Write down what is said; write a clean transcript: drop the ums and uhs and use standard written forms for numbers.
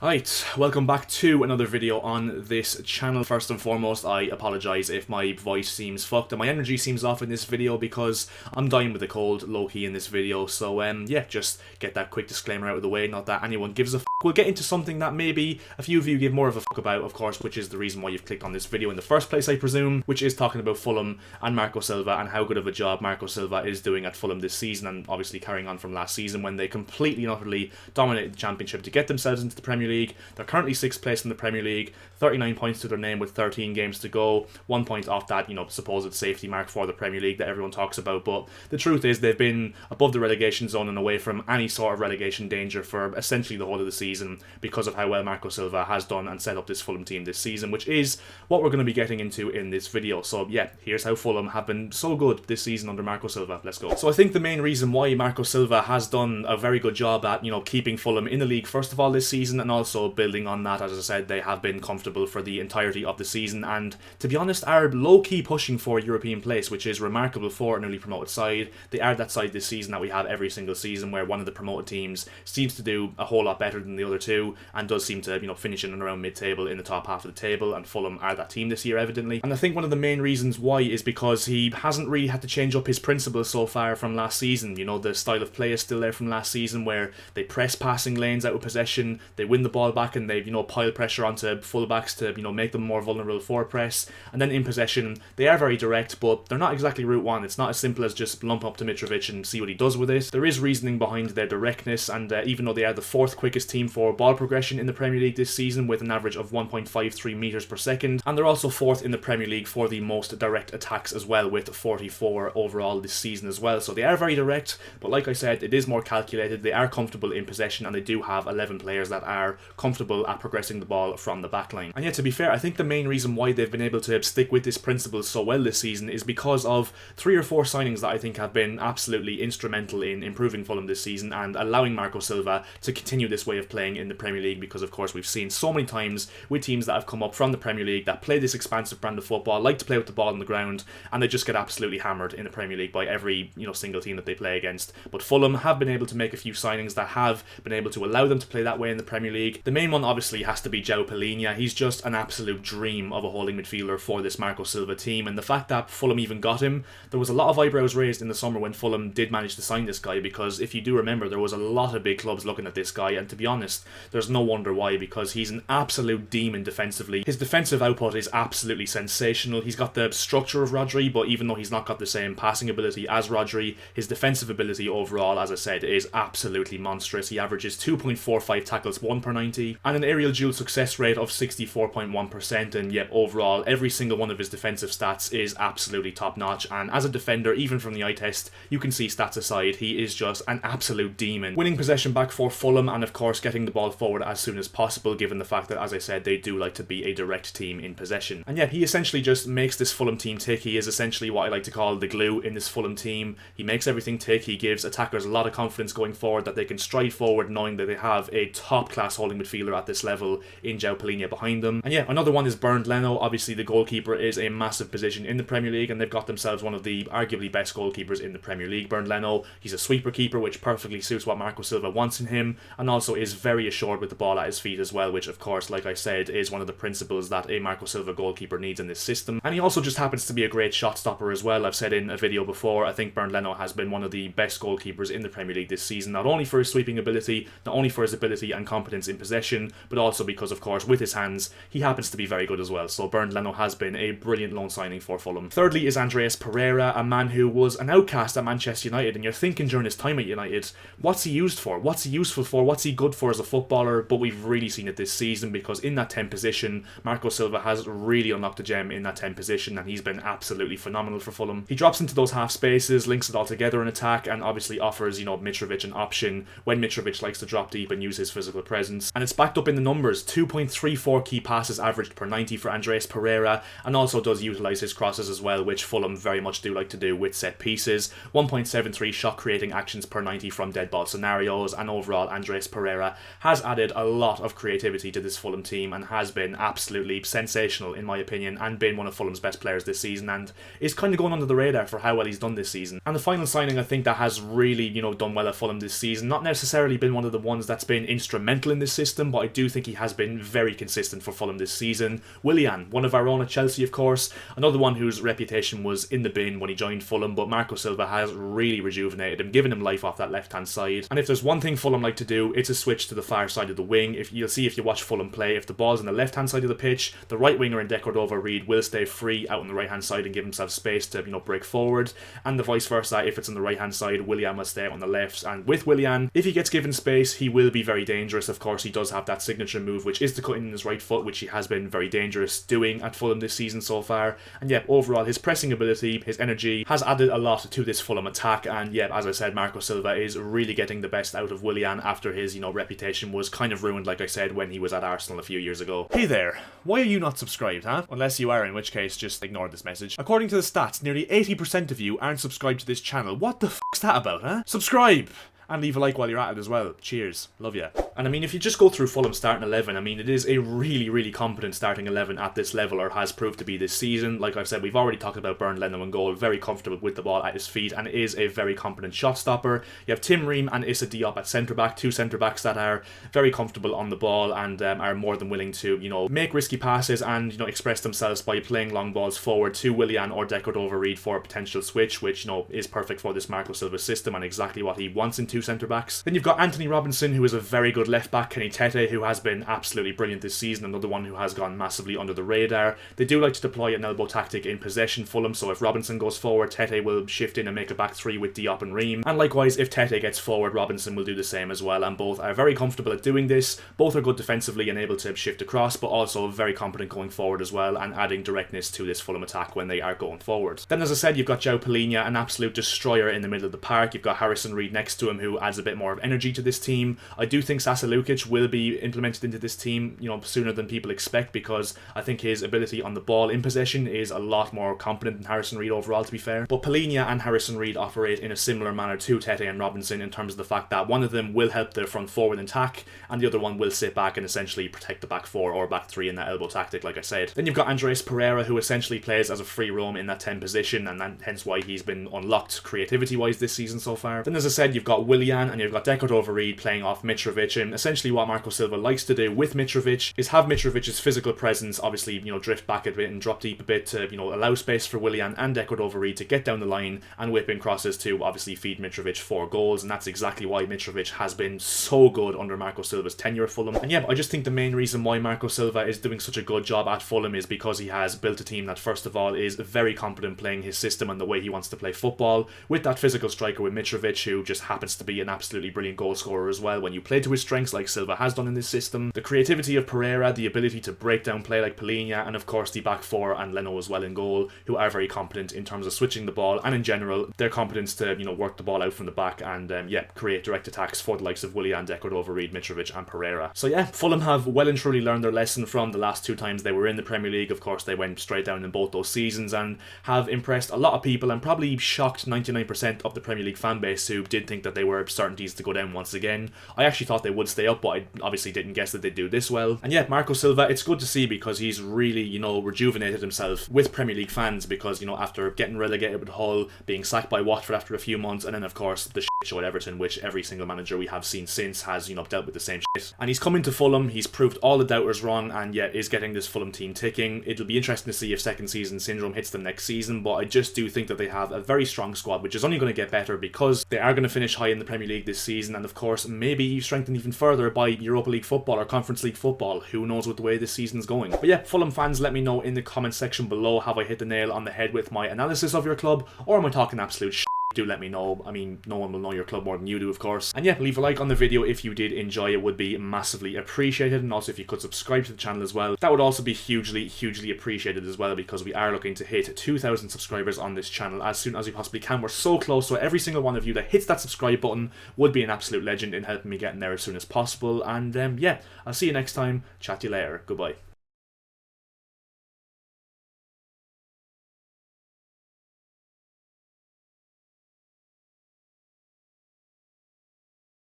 Right, welcome back to another video on this channel. First and foremost, I apologise if my voice seems fucked and my energy seems off in this video because I'm dying with a cold, low-key, in this video. So, yeah, just get that quick disclaimer out of the way, not that anyone gives a fuck. We'll get into something that maybe a few of you give more of a fuck about, of course, which is the reason why you've clicked on this video in the first place, I presume, which is talking about Fulham and Marco Silva and how good of a job Marco Silva is doing at Fulham this season, and obviously carrying on from last season when they completely and utterly dominated the Championship to get themselves into the Premier League. They're currently 6th place in the Premier League, 39 points to their name with 13 games to go, 1 point off that, supposed safety mark for the Premier League that everyone talks about. But the truth is they've been above the relegation zone and away from any sort of relegation danger for essentially the whole of the season because of how well Marco Silva has done and set up this Fulham team this season, which is what we're going to be getting into in this video. So yeah, here's how Fulham have been so good this season under Marco Silva. Let's go. So I think the main reason why Marco Silva has done a very good job at, keeping Fulham in the league first of all this season, and also building on that, as I said, they have been comfortable for the entirety of the season and, to be honest, are low-key pushing for European place, which is remarkable for a newly promoted side. They are that side this season that we have every single season where one of the promoted teams seems to do a whole lot better than the other two and does seem to, finish in and around mid-table in the top half of the table, and Fulham are that team this year, evidently. And I think one of the main reasons why is because he hasn't really had to change up his principles so far from last season. The style of play is still there from last season where they press passing lanes out of possession, they win the ball back and they pile pressure onto fullbacks to make them more vulnerable for press, and then in possession they are very direct, but they're not exactly route one. It's not as simple as just lump up to Mitrovic and see what he does with it. There is reasoning behind their directness, and even though they are the 4th quickest team for ball progression in the Premier League this season with an average of 1.53 metres per second, and they're also 4th in the Premier League for the most direct attacks as well, with 44 overall this season as well. So they are very direct, but like I said, it is more calculated. They are comfortable in possession and they do have 11 players that are comfortable at progressing the ball from the backline. And yet, to be fair, I think the main reason why they've been able to stick with this principle so well this season is because of 3 or 4 signings that I think have been absolutely instrumental in improving Fulham this season and allowing Marco Silva to continue this way of playing in the Premier League, because of course we've seen so many times with teams that have come up from the Premier League that play this expansive brand of football, like to play with the ball on the ground, and they just get absolutely hammered in the Premier League by every single team that they play against. But Fulham have been able to make a few signings that have been able to allow them to play that way in the Premier League. The main one obviously has to be João Palhinha. He's just an absolute dream of a holding midfielder for this Marco Silva team, and the fact that Fulham even got him, there was a lot of eyebrows raised in the summer when Fulham did manage to sign this guy, because if you do remember, there was a lot of big clubs looking at this guy, and to be honest, there's no wonder why, because he's an absolute demon defensively. His defensive output is absolutely sensational. He's got the structure of Rodri, but even though he's not got the same passing ability as Rodri, his defensive ability overall, as I said, is absolutely monstrous. He averages 2.45 tackles won per 90 and an aerial duel success rate of 64.1%, and yet overall every single one of his defensive stats is absolutely top notch, and as a defender, even from the eye test, you can see stats aside, he is just an absolute demon. Winning possession back for Fulham and of course getting the ball forward as soon as possible, given the fact that, as I said, they do like to be a direct team in possession. And yeah, he essentially just makes this Fulham team tick. He is essentially what I like to call the glue in this Fulham team. He makes everything tick. He gives attackers a lot of confidence going forward that they can stride forward knowing that they have a top class holding midfielder at this level in João Palhinha behind them. And yeah, another one is Bernd Leno. Obviously the goalkeeper is a massive position in the Premier League, and they've got themselves one of the arguably best goalkeepers in the Premier League, Bernd Leno. He's a sweeper keeper, which perfectly suits what Marco Silva wants in him, and also is very assured with the ball at his feet as well, which of course, like I said, is one of the principles that a Marco Silva goalkeeper needs in this system. And he also just happens to be a great shot stopper as well. I've said in a video before, I think Bernd Leno has been one of the best goalkeepers in the Premier League this season, not only for his sweeping ability, not only for his ability and competence in possession, but also because of course with his hands he happens to be very good as well. So Bernd Leno has been a brilliant loan signing for Fulham. Thirdly is Andreas Pereira, a man who was an outcast at Manchester United, and you're thinking during his time at United, what's he used for? What's he useful for? What's he good for as a footballer? But we've really seen it this season, because in that 10 position, Marco Silva has really unlocked a gem in that 10 position, and he's been absolutely phenomenal for Fulham. He drops into those half spaces, links it all together in attack, and obviously offers, Mitrovic an option when Mitrovic likes to drop deep and use his physical presence. And it's backed up in the numbers. 2.34 key passes averaged per 90 for Andreas Pereira, and also does utilise his crosses as well, which Fulham very much do like to do with set pieces. 1.73 shot creating actions per 90 from dead ball scenarios, and overall Andreas Pereira has added a lot of creativity to this Fulham team and has been absolutely sensational in my opinion, and been one of Fulham's best players this season, and is kind of going under the radar for how well he's done this season. And the final signing I think that has really, done well at Fulham this season, not necessarily been one of the ones that's been instrumental in this system, but I do think he has been very consistent for Fulham this season. Willian, one of our own at Chelsea, of course, another one whose reputation was in the bin when he joined Fulham, but Marco Silva has really rejuvenated him, giving him life off that left-hand side. And if there's one thing Fulham like to do, it's a switch to the far side of the wing. If you'll see if you watch Fulham play, if the ball's on the left-hand side of the pitch, the right winger in Cordova-Reid will stay free out on the right-hand side and give himself space to, break forward. And the vice versa, if it's on the right-hand side, Willian must stay out on the left. And with Willian, if he gets given space, he will be very dangerous. Of course, he does have that signature move, which is to cut in his right foot, which he has been very dangerous doing at Fulham this season so far. And yeah, overall, his pressing ability, his energy has added a lot to this Fulham attack. And yeah, as I said, Marco Silva is really getting the best out of Willian after his, reputation was kind of ruined, like I said, when he was at Arsenal a few years ago. Hey there, why are you not subscribed, huh? Unless you are, in which case, just ignore this message. According to the stats, nearly 80% of you aren't subscribed to this channel. What the f***'s that about, huh? Subscribe! And leave a like while you're at it as well. Cheers. Love ya. And I mean, if you just go through Fulham's starting 11, I mean, it is a really, really competent starting 11 at this level, or has proved to be this season. Like I've said, we've already talked about Bernd Leno in goal, very comfortable with the ball at his feet, and is a very competent shot stopper. You have Tim Ream and Issa Diop at centre-back, two centre-backs that are very comfortable on the ball and are more than willing to, make risky passes and, express themselves by playing long balls forward to Willian or Cordova-Reid for a potential switch, which, is perfect for this Marco Silva system and exactly what he wants in two centre-backs. Then you've got Anthony Robinson, who is a very good left-back, Kenny Tete, who has been absolutely brilliant this season, another one who has gone massively under the radar. They do like to deploy an elbow tactic in possession, Fulham, so if Robinson goes forward, Tete will shift in and make a back three with Diop and Ream. And likewise, if Tete gets forward, Robinson will do the same as well, and both are very comfortable at doing this. Both are good defensively and able to shift across, but also very competent going forward as well, and adding directness to this Fulham attack when they are going forward. Then, as I said, you've got João Palhinha, an absolute destroyer in the middle of the park. You've got Harrison Reed next to him, who adds a bit more of energy to this team. I do think Sasa Lukic will be implemented into this team, sooner than people expect, because I think his ability on the ball in possession is a lot more competent than Harrison Reed overall, to be fair. But Palhinha and Harrison Reed operate in a similar manner to Tete and Robinson in terms of the fact that one of them will help the front four with attack, and the other one will sit back and essentially protect the back four or back three in that elbow tactic, like I said. Then you've got Andreas Pereira, who essentially plays as a free roam in that 10 position, and hence why he's been unlocked creativity-wise this season so far. Then, as I said, you've got Willian and you've got Cordova-Reid playing off Mitrovic, and essentially what Marco Silva likes to do with Mitrovic is have Mitrovic's physical presence obviously, drift back a bit and drop deep a bit to, allow space for Willian and Cordova-Reid to get down the line and whip in crosses to obviously feed Mitrovic 4 goals, and that's exactly why Mitrovic has been so good under Marco Silva's tenure at Fulham. And yeah, I just think the main reason why Marco Silva is doing such a good job at Fulham is because he has built a team that, first of all, is very competent playing his system and the way he wants to play football, with that physical striker with Mitrovic, who just happens to be an absolutely brilliant goal scorer as well when you play to his strengths like Silva has done in this system. The creativity of Pereira, the ability to break down play like Palhinha, and of course the back four and Leno as well in goal, who are very competent in terms of switching the ball, and in general their competence to work the ball out from the back and create direct attacks for the likes of Willian, Cordova-Reid, Mitrovic and Pereira. So yeah, Fulham have well and truly learned their lesson from the last 2 times they were in the Premier League. Of course they went straight down in both those seasons and have impressed a lot of people, and probably shocked 99% of the Premier League fan base who did think that they were certainties to go down once again. I actually thought they would stay up, but I obviously didn't guess that they'd do this well. And yeah, Marco Silva, it's good to see because he's really, rejuvenated himself with Premier League fans, because, after getting relegated with Hull, being sacked by Watford after a few months, and then of course the shit show at Everton, which every single manager we have seen since has, dealt with the same shit. And he's come into Fulham, he's proved all the doubters wrong, and yet is getting this Fulham team ticking. It'll be interesting to see if second season syndrome hits them next season, but I just do think that they have a very strong squad, which is only going to get better because they are going to finish high in the Premier League this season, and of course maybe strengthened even further by Europa League football or Conference League football. Who knows with the way this season's going. But yeah, Fulham fans, let me know in the comment section below, have I hit the nail on the head with my analysis of your club, or am I talking absolute shit? Do let me know. I mean, no one will know your club more than you do, of course. And yeah, leave a like on the video if you did enjoy it, would be massively appreciated. And also if you could subscribe to the channel as well, that would also be hugely, hugely appreciated as well, because we are looking to hit 2,000 subscribers on this channel as soon as we possibly can. We're so close, so every single one of you that hits that subscribe button would be an absolute legend in helping me getting there as soon as possible. And yeah, I'll see you next time. Chat to you later. Goodbye.